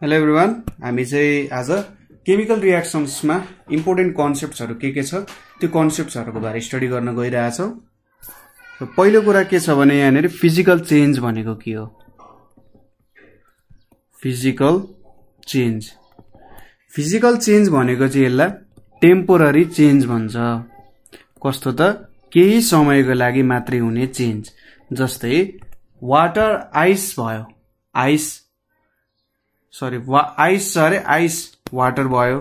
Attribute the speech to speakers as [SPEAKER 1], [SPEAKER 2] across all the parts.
[SPEAKER 1] Hello everyone, हामी चाहिँ आज केमिकल रियाक्सन्समा इम्पोर्टेन्ट कन्सेप्ट्सहरु के छ त्यो कन्सेप्ट्सहरुको बारे स्टडी गर्न गइरहेछौं। पहिलो कुरा के छ भने यहाँनेर फिजिकल चेन्ज भनेको के हो? फिजिकल चेन्ज भनेको चाहिँ यसलाई टेम्पोररी चेन्ज भन्छ। कस्तो त केही समयको लागि मात्रै हुने चेन्ज। जस्तै वाटर आइस भयो, आइस वाटर भयो,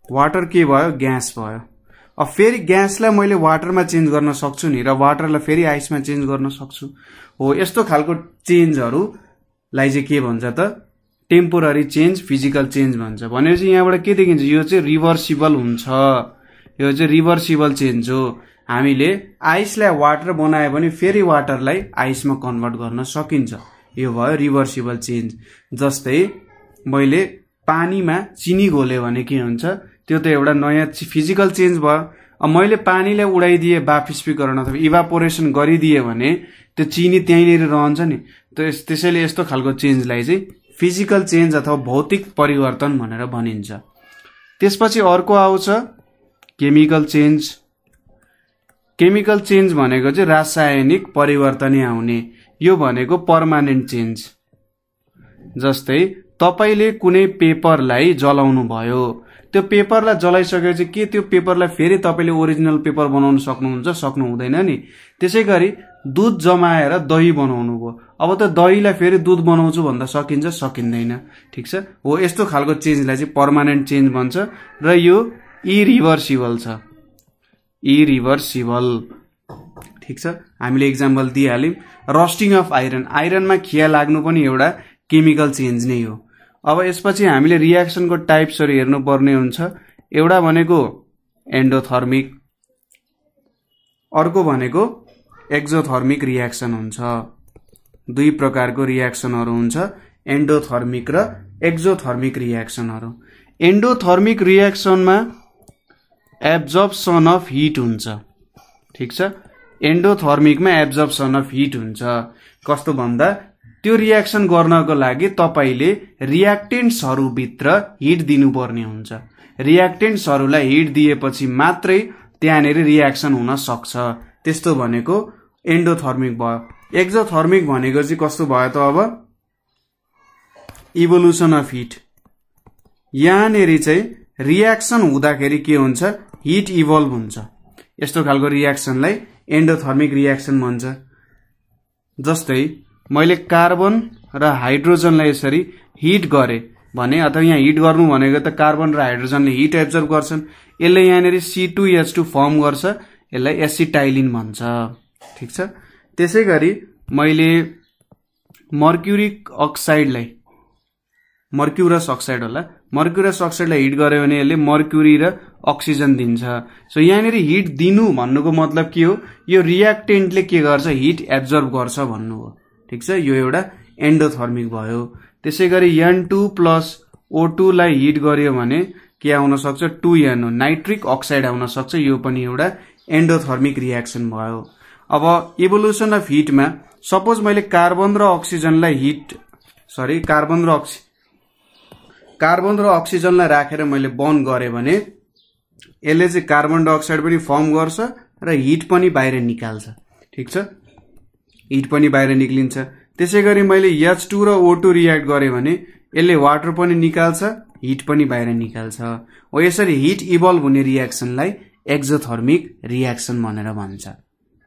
[SPEAKER 1] वाटर के भयो? ग्यास भयो। अब फेरि ग्यासलाई मैले वाटरमा चेन्ज गर्न सक्छु नि र वाटरलाई फेरि आइसमा चेन्ज गर्न सक्छु। हो, यस्तो खालको चेन्जहरुलाई चाहिँ के भन्छ त? टेम्पोररी चेन्ज, फिजिकल चेन्ज भन्छ। भनेपछि यहाँबाट के देखिन्छ? यो चाहिँ रिभर्सिबल हुन्छ। यो चाहिँ रिभर्सिबल चेन्ज हो। हामीले आइसलाई वाटर बनाए भने फेरि वाटरलाई आइसमा कन्भर्ट गर्न सकिन्छ। यो भयो रिभर्सिबल चेन्ज। जस्तै मैले पानीमा चिनी घोले भने के हुन्छ? त्यो त एउटा नयाँ फिजिकल चेन्ज भयो। अब मैले पानीलाई उडाइदिए, बाष्पीकरण अथवा इभापोरेसन गरिदिए भने त्यो चिनी त्यहीँनिर रहन्छ नि। त्यसैले यस्तो खालको चेन्जलाई चाहिँ फिजिकल चेन्ज अथवा भौतिक परिवर्तन भनेर भनिन्छ। त्यसपछि अर्को आउँछ केमिकल चेन्ज। केमिकल चेन्ज भनेको चाहिँ रासायनिक परिवर्तनै आउने। यो भनेको पर्मानेन्ट चेन्ज। जस्तै तपाईले कुनै पेपरलाई जलाउनु भयो, त्यो पेपरलाई जलाइसकेपछि के त्यो पेपरलाई फेरि तपाईले ओरिजिनल पेपर बनाउन सक्नुहुन्छ? सक्नु हुँदैन नि। त्यसैगरी दूध जमाएर दही बनाउनु भयो, अब त दहीलाई फेरि दूध बनाउँछु भन्दा सकिन्छ? सकिँदैन। ठीक छ। हो, यस्तो खालको चेन्जलाई चाहिँ पर्मानेन्ट चेन्ज भन्छ र यो इरिभर्सिबल छ। इरिभर्सिबल। ठीक छ। हामीले एक्जाम्पल दिइहाल्यौं, रस्टिङ अफ आइरन। आइरनमा खिया लाग्नु पनि एउटा केमिकल चेन्ज नै हो। अब यसपछि हामीले रियाक्सनको टाइप्सहरु हेर्नु पर्ने हुन्छ। एउटा भनेको एन्डोथर्मिक, अर्को भनेको एक्जोथर्मिक रियाक्सन हुन्छ। दुई प्रकारको रियाक्सनहरु हुन्छ, एन्डोथर्मिक र एक्जोथर्मिक रियाक्सनहरु। एन्डोथर्मिक रियाक्सनमा एब्जर्प्सन अफ हिट हुन्छ। ठीक छ। एन्डोथर्मिकमा एब्जर्प्सन अफ हिट हुन्छ। कस्तो भन्दा त्यो रियाक्सन गर्नको लागि तपाईले रियाक्टेन्ट्सहरु भित्र हिट दिनुपर्ने हुन्छ। रियाक्टेन्ट्सहरुलाई हिट दिएपछि मात्रै त्यहाँनेर रियाक्सन हुन सक्छ। त्यस्तो भनेको एन्डोथर्मिक भयो। एक्जोथर्मिक भनेको चाहिँ कस्तो भयो त? अब इभोल्युसन अफ हिट। यहाँनेर चाहिँ रियाक्सन हुँदाखेरि के हुन्छ? हिट इभल्भ हुन्छ। यस्तो खालको रियाक्सनलाई एन्डोथर्मिक रियाक्सन भन्छ। जस्तै मैले कार्बन र हाइड्रोजनलाई यसरी हिट गरे भने, अथवा यहाँ हिट गर्नु भनेको त कार्बन र हाइड्रोजनले हिट एब्जर्भ गर्छन्। यसले यहाँनेर C2H2 फर्म गर्छ, यसलाई एसिटाइलिन भन्छ। ठीक छ। त्यसैगरी मैले मर्क्युरिक अक्साइडलाई, मर्क्युरस अक्साइड होला, मर्क्युरस अक्साइडलाई हिट गर्यो भने यसले मर्क्युरी र अक्सिजन दिन्छ। सो यहाँनेर हिट दिनु भन्नुको मतलब के हो? यो रियाक्टेन्टले के गर्छ? हिट एब्जर्भ गर्छ भन्नु हो। ठीक छ। यो एउटा एन्डोथर्मिक भयो। त्यसैगरी N2 प्लस O2 लाई हिट गर्यो भने के आउन सक्छ? 2NO, नाइट्रिक अक्साइड आउन सक्छ। यो पनि एउटा एन्डोथर्मिक रियाक्सन भयो। अब इभोल्युसन अफ हिटमा सपोज मैले कार्बन र अक्सिजनलाई राखेर मैले बर्न गरे भने यसले चाहिँ कार्बन डाइअक्साइड पनि फर्म गर्छ र हिट पनि बाहिर निकाल्छ। ठीक छ। हिट पनि बाहिर निक्लिन्छ। त्यसैगरी मैले H2 र O2 रियाक्ट गरे भने यसले वाटर पनि निकाल्छ, हिट पनि बाहिर निकाल्छ। हो, यसरी हिट इभल्भ हुने रियाक्सनलाई एक्जोथर्मिक रियाक्सन भनेर भन्छ।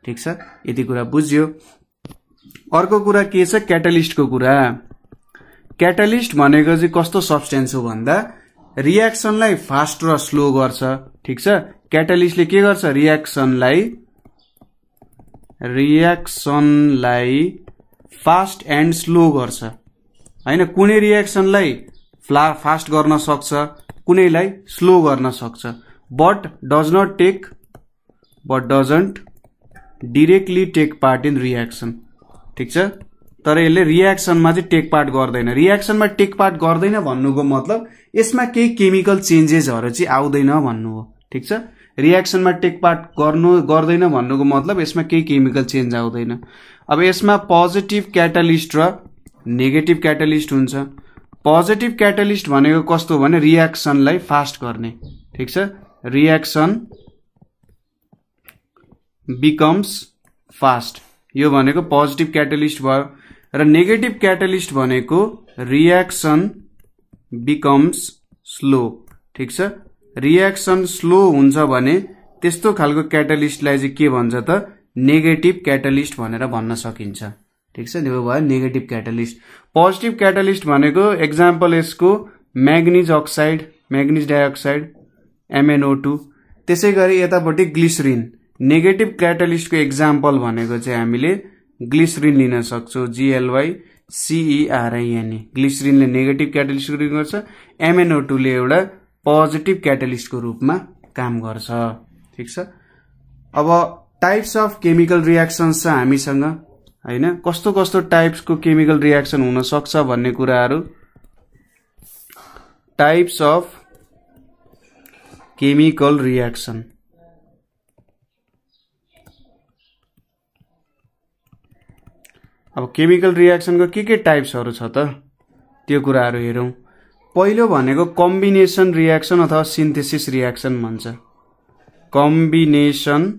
[SPEAKER 1] ठीक छ। यति कुरा बुझ्यो। अर्को कुरा के छ? क्याटलिस्टको कुरा। क्याटलिस्ट भनेको चाहिँ कस्तो सब्स्टेन्स हो भन्दा रियाक्सनलाई फास्ट र स्लो गर्छ। ठीक छ। क्याटलिस्टले के गर्छ? रियाक्सनलाई फास्ट एन्ड स्लो गर्छ। हैन, कुनै रियाक्सनलाई फास्ट गर्न सक्छ, कुनैलाई स्लो गर्न सक्छ। But doesn't directly take part in reaction. ठीक छ। तर यसले रियाक्सनमा चाहिँ टेक पार्ट गर्दैन। रियाक्सनमा टेक पार्ट गर्दैन भन्नुको मतलब यसमा केही केमिकल चेन्जेसहरु चाहिँ आउँदैन भन्नु हो। ठीक छ। रियाक्सनमा टेक पार्ट गर्दैन भन्नुको मतलब यसमा केही केमिकल चेन्ज आउँदैन। अब यसमा पोजिटिभ क्याटालिस्ट र नेगेटिभ क्याटालिस्ट हुन्छ। पोजिटिभ क्याटालिस्ट भनेको कस्तो भने रियाक्सनलाई फास्ट गर्ने, ठीक छ। रियाक्सन बिकम्स फास्ट, यो भनेको पोजिटिभ क्याटालिस्ट भयो। र नेगेटिभ क्याटालिस्ट भनेको रियाक्सन बिकम्स स्लो, ठीक छ। रियाक्सन स्लो हुन्छ भने त्यस्तो खालको क्याटालिस्टलाई चाहिँ के भन्छ त नेगेटिभ क्याटालिस्ट भनेर भन्न सकिन्छ, ठीक छ। त्यो भयो नेगेटिभ क्याटालिस्ट। पोजिटिभ क्याटालिस्ट भनेको एक्जाम्पल यसको म्याग्निज अक्साइड, म्याग्निज डाइअक्साइड MnO2। त्यसै गरी यतापट्टि ग्लिसरिन, नेगेटिभ क्याटालिस्टको एक्जाम्पल भनेको चाहिँ हामीले ग्लिसरिन लिन सक्छौँ, GLYCERIN। ग्लिसरिनले नेगेटिभ क्याटालिस्ट गर्छ, MnO2 ले एउटा पोजिटिभ क्याटालिस्टको रूपमा काम गर्छ, ठीक छ। अब टाइप्स अफ केमिकल रियाक्सन्स छ हामीसँग हैन, कस्तो कस्तो टाइप्सको केमिकल रियाक्सन हुन सक्छ भन्ने कुराहरू। टाइप्स अफ केमिकल रियाक्सन, अब केमिकल रियाक्सनको के टाइप्सहरू छ त त्यो कुराहरू हेरौं। पहिलो भनेको कम्बिनेसन रियाक्सन अथवा सिन्थेसिस रियाक्सन भन्छ। कम्बिनेसन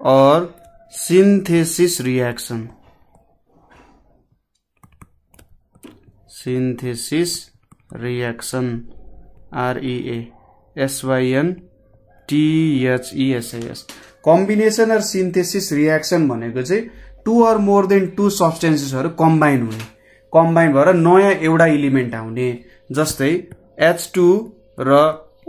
[SPEAKER 1] और synthesis reaction, synthesis reaction REASYNTHESIS। Combination और सिन्थेसिस रियाक्सन भनेको चाहिँ 2 or more than 2 सब्स्टेन्सेसहरु कम्बाइन हुने, कम्बाइन भएर नयाँ एउटा इलिमेन्ट आउने। जस्तै H2 र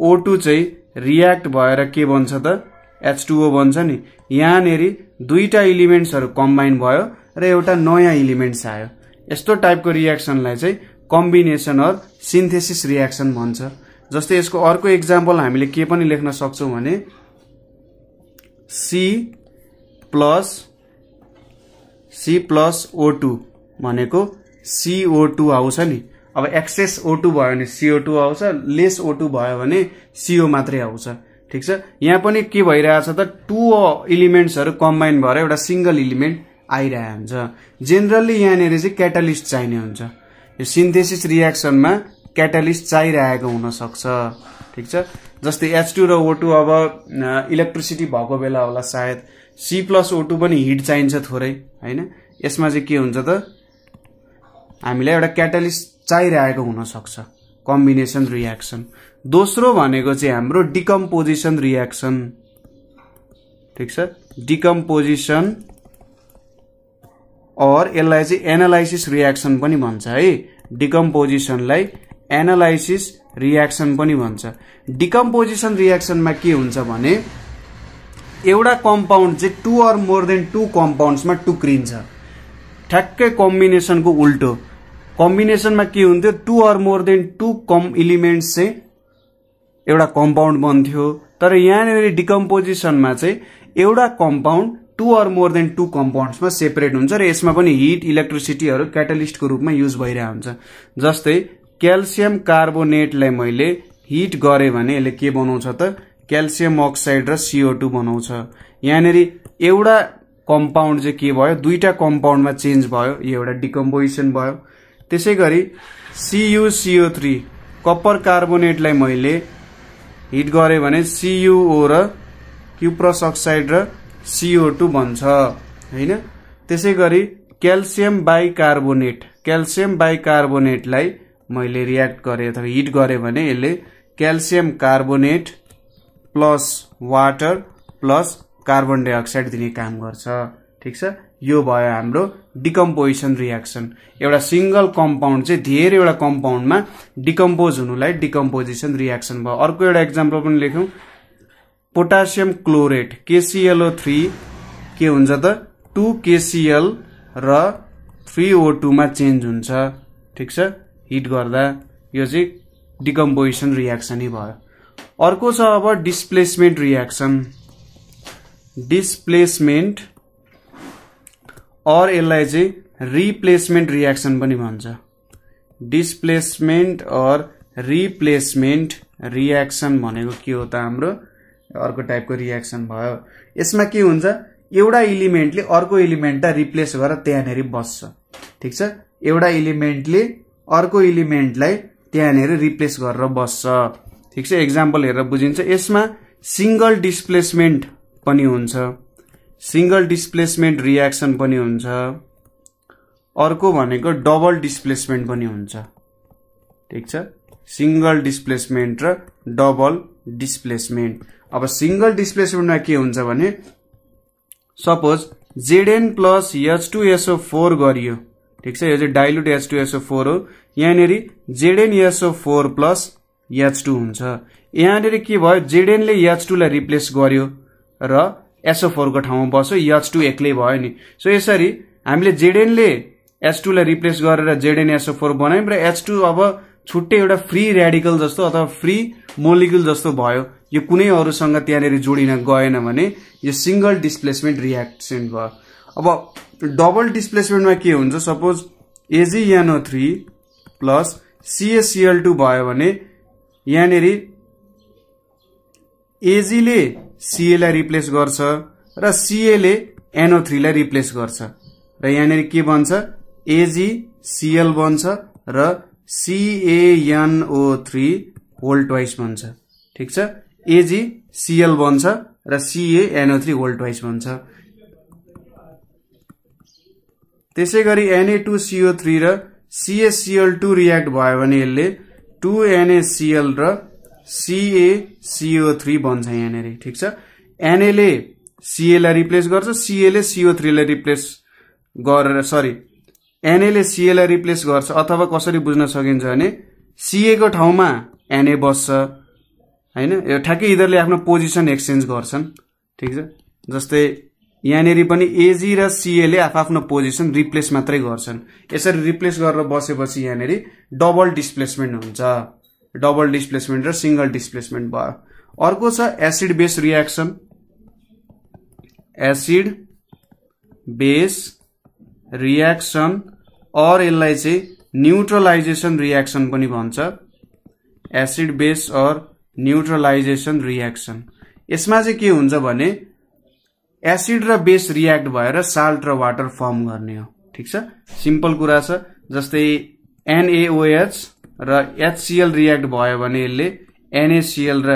[SPEAKER 1] O2 चाहिँ रियाक्ट भएर के बन्छ त H2O बन्छ नि। यहाँनेरि दुईटा इलिमेन्ट्सहरु कम्बाइन भयो र एउटा नयाँ इलिमेन्ट्स आयो। यस्तो टाइपको रियाक्सनलाई चाहिँ कम्बिनेसन और सिन्थेसिस रियाक्सन भन्छ। जस्तै यसको अर्को एक्जाम्पल हामीले के पनि लेख्न सक्छौं भने C+O2 भनेको CO2 आउँछ नि। अब एक्सेस O2 भयो भने CO2 आउँछ, लेस O2 भयो भने CO मात्रै आउँछ, ठीक छ। यहाँ पनि के भइरहेछ त 2 इलिमेन्ट्सहरु कम्बाइन भएर एउटा सिंगल इलिमेन्ट आइरहेको हुन्छ। जेनरली यहाँनेर चाहिँ क्याटालिस्ट चाहिने हुन्छ। यो सिन्थेसिस रियाक्सनमा क्याटालिस्ट चाहिरहेको हुन सक्छ, ठीक छ। जस्तै H2 र O2 अब इलेक्ट्रिसिटी भएको बेला होला सायद। C+O2 पनि हिट चाहिन्छ थोरै हैन। यसमा चाहिँ के हुन्छ त हामीलाई एउटा क्याटालिस्ट चाहिरहेको हुन सक्छ, कम्बिनेसन रियाक्सन। दोस्रो भनेको चाहिँ हाम्रो डिकम्पोजिसन रियाक्सन, ठीक छ। डिकम्पोजिसन और यसलाई चाहिँ एनालाइसिस रियाक्सन पनि भन्छ है। डिकम्पोजिसनलाई एनालाइसिस रियाक्सन पनि भन्छ। डिकम्पोजिसन रियाक्सनमा के हुन्छ भने एउटा कम्पाउन्ड चाहिँ 2 or more than 2 कम्पाउन्ड्समा टुक्रिन्छ। ठ्याक्कै कम्बिनेसनको उल्टो। कम्बिनेसनमा के हुन्थ्यो 2 or more than 2 इलिमेन्ट्स चाहिँ एउटा कम्पाउन्ड बन्थ्यो। तर यहाँनेर डिकम्पोजिसनमा चाहिँ एउटा कम्पाउन्ड 2 or more than 2 कम्पाउन्ड्समा सेपरेट हुन्छ र यसमा पनि हिट इलेक्ट्रिसिटीहरु क्याटालिस्टको रूपमा युज भइरहेको हुन्छ। जस्तै क्याल्सियम कार्बोनेटलाई मैले हिट गरे भने यसले के बनाउँछ त क्याल्सियम अक्साइड र CO2 बनाउँछ। यहाँनेर एउटा कम्पाउन्ड चाहिँ के भयो दुईटा कम्पाउन्डमा चेन्ज भयो, यो एउटा डिकम्पोजिसन भयो। त्यसैगरी CuCO3 कपर कार्बोनेटलाई मैले हिट गरे भने CuO र क्युप्रस अक्साइड र CO2 बन्छ हैन। त्यसैगरी क्याल्सियम बाइकार्बोनेटलाई मैले रियाक्ट गरे अथवा हिट गरे भने यसले calcium carbonate plus water plus carbon dioxide दिने काम गर्छ, ठीक छ। यो भयो हाम्रो डिकम्पोजिसन रियाक्सन। एउटा सिंगल कम्पाउन्ड चाहिँ धेरैवटा कम्पाउन्डमा डिकम्पोज हुनुलाई डिकम्पोजिसन रियाक्सन भयो। अर्को एउटा एक्जाम्पल पनि लेखौं। पोटासियम क्लोरेट KClO3 के हुन्छ त 2KCl र 3O2 मा चेन्ज हुन्छ, ठीक छ, हिट गर्दा। यो चाहिँ डिकम्पोजिसन रियाक्सन नै भयो। अर्को छ अब डिस्प्लेसमेन्ट रियाक्सन। डिस्प्लेसमेन्ट और यसलाई चाहिँ रिप्लेसमेन्ट रियाक्सन पनि भन्छ। डिस्प्लेसमेन्ट और रिप्लेसमेन्ट रियाक्सन भनेको के हो त हाम्रो अर्को टाइपको रियाक्सन भयो। यसमा के हुन्छ एउटा इलिमेन्टले अर्को इलिमेन्टलाई रिप्लेस गरेर त्यहाँनेरि बस्छ। ठीक छ। एउटा एलिमेन्टले अर्को एलिमेन्टलाई त्यहाँनेर रिप्लेस गरेर बस्छ, ठीक छ। एक्जाम्पल हेरेर बुझिन्छ। यसमा सिंगल डिस्प्लेसमेन्ट पनि हुन्छ, सिंगल डिस्प्लेसमेन्ट रियाक्सन पनि हुन्छ, अर्को भनेको डबल डिस्प्लेसमेन्ट पनि हुन्छ, ठीक छ। सिंगल डिस्प्लेसमेन्ट र डबल डिस्प्लेसमेन्ट। अब सिंगल डिस्प्लेसमेन्टमा के हुन्छ भने सपोज Zn प्लस H2SO4 गरियो, ठीक छ। यो चाहिँ डाइल्युट H2SO4 हो। यहाँनेरि ZnSO4 प्लस H2 हुन्छ। यहाँनेरि के भयो, Zn ले H2 लाई रिप्लेस गर्यो र SO4 को ठाउँमा बस्यो, H2 एक्लै भयो नि। सो यसरी हामीले Zn ले H2 लाई रिप्लेस गरेर ZnSO4 बनायौं र H2 अब छुट्टै एउटा फ्री रेडिकल जस्तो अथवा फ्री मोलिक्युल जस्तो भयो। यो कुनै अरूसँग त्यहाँनेरि जोडिन गएन भने यो सिंगल डिस्प्लेसमेन्ट रियाक्सन भयो। अब डबल डिस्प्लेसमेन्टमा के हुन्छ, सपोज AgNO3 प्लस CaCl2 भयो भने यहाँनेरि Ag ले Ca लाई रिप्लेस गर्छ र Ca ले NO3 लाई रिप्लेस गर्छ र यहाँनेरि के बन्छ, AgCl बन्छ र CaNO3 होल ट्वाइस बन्छ, ठीक छ। AgCl बन्छ र CaNO3 होल ट्वाइस बन्छ। त्यसैगरी Na2CO3 र CaCl2 रियाक्ट भयो भने यसले 2NaCl र CaCO3 बन्छ यहाँनेरि, ठीक छ। Na ले Ca लाई रिप्लेस गर्छ, Ca ले CO3 लाई रिप्लेस गरेर Na ले Ca लाई रिप्लेस गर्छ। अथवा कसरी बुझ्न सकिन्छ भने Ca को ठाउँमा Na बस्छ हैन। यो ठ्याक्कै यिनीहरुले आफ्नो पोजिसन एक्सचेन्ज गर्छन्, ठीक छ। जस्तै यहाँनेरि पनि Ag र Ca ले आफ्नो पोजिसन रिप्लेस मात्रै गर्छन्। यसरी रिप्लेस गरेर बसेपछि यहाँनेरि डबल डिस्प्लेसमेन्ट हुन्छ। डबल डिस्प्लेसमेन्ट र सिंगल डिस्प्लेसमेन्ट भयो। अर्को छ acid base reaction. Acid base reaction और यसलाई चाहिँ न्यूट्रलाइजेसन रियाक्सन पनि भन्छ। एसिड बेस और न्यूट्रलाइजेसन रियाक्सन। यसमा चाहिँ के हुन्छ भने एसिड र बेस रियाक्ट भएर साल्ट र वाटर फर्म गर्ने हो, ठीक छ। सिम्पल कुरा छ। जस्तै NaOH र HCl रियाक्ट भयो भने यसले NaCl र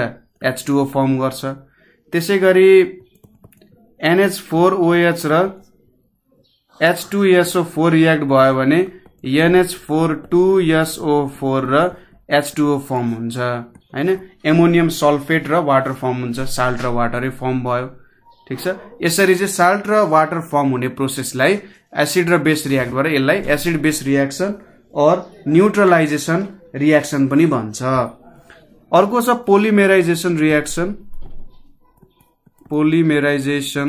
[SPEAKER 1] H2O फर्म गर्छ। त्यसैगरी NH4OH र H2SO4 रियाक्ट भयो भने NH4 र H2O फर्म हुन्छ हैन। एमोनियम सल्फेट र वाटर फर्म हुन्छ, साल्ट र वाटरै फर्म भयो, ठीक छ। यसरी चाहिँ साल्ट र वाटर फर्म हुने प्रोसेसलाई एसिड र बेस रियाक्ट भएर यसलाई एसिड बेस रियाक्सन और न्यूट्रलाइजेसन रियाक्सन पनि भन्छ। अर्को छ पोलिमेराइजेसन रियाक्सन। पोलिमेराइजेसन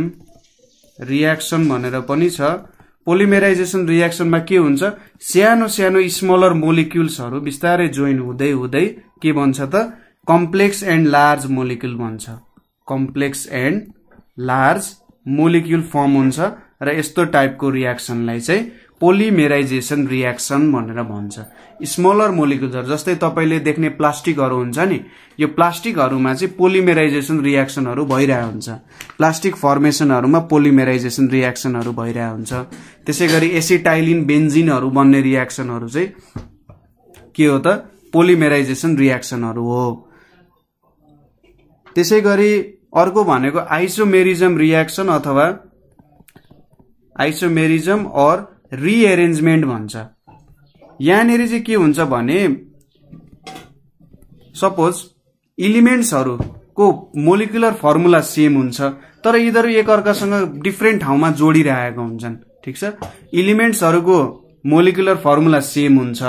[SPEAKER 1] रियाक्सन भनेर पनि छ। पोलिमेराइजेसन रियाक्सनमा के हुन्छ, सानो सानो स्मलर मोलिक्युल्सहरु बिस्तारै जोइन हुँदै हुँदै के बन्छ त कम्प्लेक्स एन्ड लार्ज मोलिक्युल बन्छ। Complex and large molecule form हुन्छ र यस्तो टाइपको रियाक्सनलाई चाहिँ पोलिमेराइजेसन रियाक्सन भनेर भन्छ। स्मलर मोलिक्युल्सहरु जस्तै तपाईले देख्ने प्लास्टिकहरु हुन्छ नि, यो प्लास्टिकहरुमा चाहिँ पोलिमेराइजेसन रियाक्सनहरु भइरहेको हुन्छ। प्लास्टिक फर्मेसनहरुमा पोलिमेराइजेसन रियाक्सनहरु भइरहेको हुन्छ। त्यसैगरी एसिटाइलिन बेन्जिनहरु बन्ने रियाक्सनहरु चाहिँ के हो त पोलिमेराइजेसन रियाक्सनहरु हो। त्यसैगरी अर्को भनेको आइसोमेरिजम रियाक्सन अथवा आइसोमेरिजम और रिएरेन्जमेन्ट भन्छ। यहाँनेरि चाहिँ के हुन्छ भने सपोज एलिमेन्ट्सहरुको मोलिकुलर फर्मुला सेम हुन्छ तर यिनीहरु एक अर्कासँग डिफरेन्ट ठाउँमा जोडिरहेका हुन्छन्, ठीक छ। एलिमेन्ट्सहरुको मोलिकुलर फर्मुला सेम हुन्छ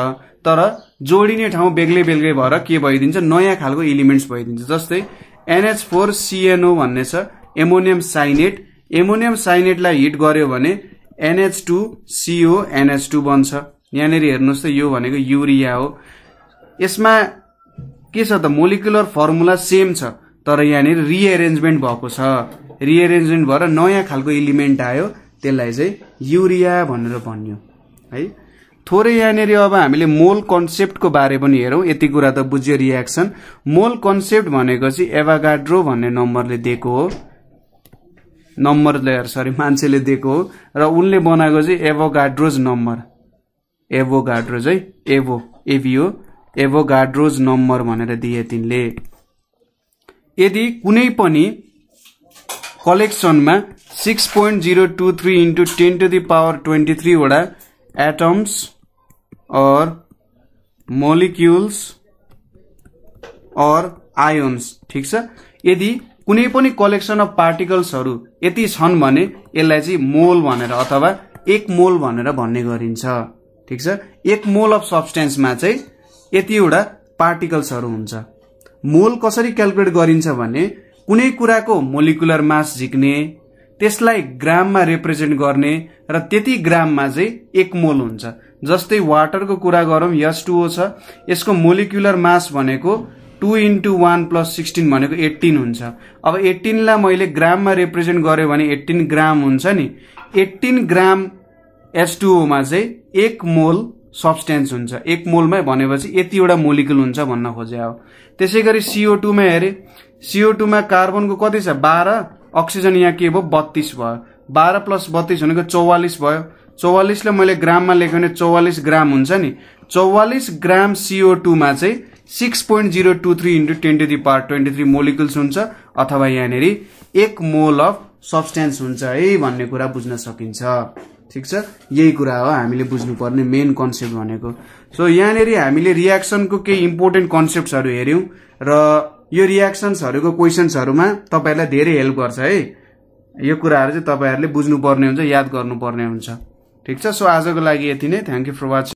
[SPEAKER 1] तर जोडिने ठाउँ बेग्लै बेग्लै भएर के भइदिन्छ, नयाँ खालको एलिमेन्ट्स भइदिन्छ। जस्तै NH4CNO भन्ने छ एमोनियम साइनेट। एमोनियम साइनेटलाई हिट गर्यो भने NH2CO NH2 बन्छ। यहाँनेरि हेर्नुस् त यो भनेको युरिया हो। यसमा के छ त मोलिकुलर फर्मुला सेम छ तर यहाँनेरि रिएरेन्जमेन्ट भएको छ। रिएरेन्जमेन्ट भएर नयाँ खालको एलिमेन्ट आयो, त्यसलाई चाहिँ युरिया भनेर भनियो है। थोरै यहाँनेरि अब हामीले मोल कन्सेप्टको बारे पनि हेरौं। यति कुरा त बुझ्यो रियाक्सन। मोल कन्सेप्ट भनेको चाहिँ एभोगाड्रो भन्ने नम्बरले दिएको हो, मान्छेले दिएको हो र उनले बनाएको चाहिँ एभोगाड्रोज नम्बर एभोगाड्रोज है एभोगाड्रोज नम्बर भनेर दिए तिनले। यदि कुनै पनि कलेक्सनमा 6.023 into 10 to the power 23 वटा एटम्स और मोलिक्युल्स और आयोन्स, ठीक छ, यदि कुनै पनि कलेक्सन अफ पार्टिकल्सहरु यति छन् भने यसलाई चाहिँ मोल भनेर अथवा 1 मोल भनेर भन्ने गरिन्छ, ठीक छ। 1 मोल अफ सब्स्टेन्समा चाहिँ यतिवटा पार्टिकल्सहरु हुन्छ। मोल कसरी क्याल्कुलेट गरिन्छ भने कुनै कुराको मोलिकुलर मास झिक्ने, त्यसलाई ग्राममा रिप्रेजेन्ट गर्ने र त्यति ग्राममा चाहिँ 1 मोल हुन्छ। जस्तै वाटरको कुरा गरौं, H2O छ, यसको मोलिकुलर मास भनेको 2 into 1 plus 16 भनेको 18 हुन्छ। अब 18 लाई मैले ग्राममा रिप्रेजेन्ट गरे भने 18 ग्राम हुन्छ नि। 18 ग्राम H2O मा चाहिँ 1 मोल सब्स्टेन्स हुन्छ। 1 मोलमै भनेपछि यतिवटा मोलिकुल हुन्छ भन्न खोजे हो। त्यसैगरी CO2 मा हेरे, CO2 मा कार्बनको कति छ 12, अक्सिजन यहाँ के भयो 32 भयो। 12 plus 32 भनेको 44 भयो। 44 लाई मैले ग्राममा लेख्यो भने 44 ग्राम हुन्छ नि। 44 ग्राम CO2 मा चाहिँ 6.023 into 10 to the power 23 molecules हुन्छ अथवा यहाँनेरि 1 मोल अफ सब्स्टेन्स हुन्छ है भन्ने कुरा बुझ्न सकिन्छ, ठीक छ। यही कुरा हो हामीले बुझ्नुपर्ने मेन कन्सेप्ट भनेको। सो यहाँनेरि हामीले रियाक्सनको केही इम्पोर्टेन्ट कन्सेप्ट्सहरु हेर्यौं र यो रियाक्सन्सहरुको क्वेशन्सहरुमा तपाईहरुलाई धेरै हेल्प गर्छ है। यो कुराहरु चाहिँ तपाईहरुले बुझ्नुपर्ने हुन्छ, याद गर्नुपर्ने हुन्छ, ठीक छ। सो आजको लागि यति नै। Thank you for watching.